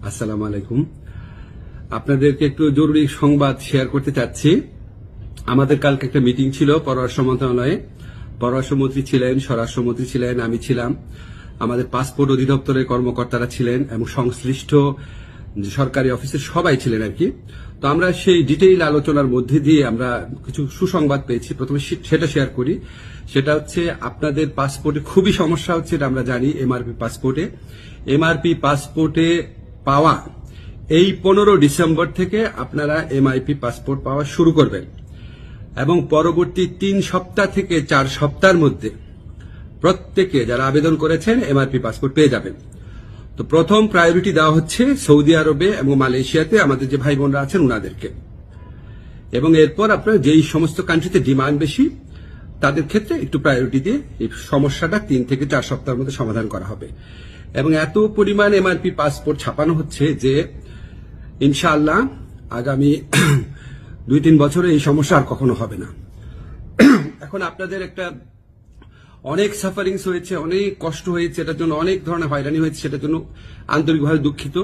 আসসালামু আলাইকুম। আপনাদেরকে একটু জরুরি সংবাদ শেয়ার করতে চাচ্ছি। আমাদের কালকে একটা মিটিং ছিল পররাষ্ট্র মন্ত্রণালয়ে। পররাষ্ট্রমন্ত্রী ছিলেন, স্বরাষ্ট্রমন্ত্রী ছিলেন, আমি ছিলাম, আমাদের পাসপোর্ট অধিদপ্তরের কর্মকর্তারা ছিলেন এবং সংশ্লিষ্ট যে সরকারি অফিসের সবাই ছিলেন আর কি। তো আমরা সেই ডিটেইল আলোচনার মধ্যে দিয়ে আমরা কিছু সুসংবাদ পেয়েছি। প্রথমে সেটা শেয়ার করি। সেটা হচ্ছে আপনাদের পাসপোর্টে খুবই সমস্যা হচ্ছে, এটা আমরা জানি। এমআরপি পাসপোর্টে পাওয়া এই 15 ডিসেম্বর থেকে আপনারা এমআইপি পাসপোর্ট পাওয়া শুরু করবেন এবং পরবর্তী 3 সপ্তাহ থেকে 4 সপ্তাহের মধ্যে প্রত্যেকে যারা আবেদন করেছেন এমআরপি পাসপোর্ট পেয়ে যাবেন। তো প্রথম প্রায়োরিটি দেওয়া হচ্ছে সৌদি আরবে এবং মালয়েশিয়াতে আমাদের যে ভাই বোনরা আছেন উনাদেরকে, এবং এরপর আপনার যেই সমস্ত কান্ট্রিতে ডিমান্ড বেশি তাদের ক্ষেত্রে একটু প্রায়োরিটি দিয়ে এই সমস্যাটা 3 থেকে 4 সপ্তাহের মধ্যে সমাধান করা হবে। এবং এত পরিমাণ এমআরপি পাসপোর্ট ছাপানো হচ্ছে যে ইনশাআল্লাহ আগামী 2-3 বছরে এই সমস্যা আর কখনো হবে না। এখন আপনাদের একটা অনেক সাফারিংস হয়েছে, অনেক কষ্ট হয়েছে, এটার জন্য অনেক ধরনের হয়রানি হয়েছে, সেটার জন্য আন্তরিকভাবে দুঃখিত।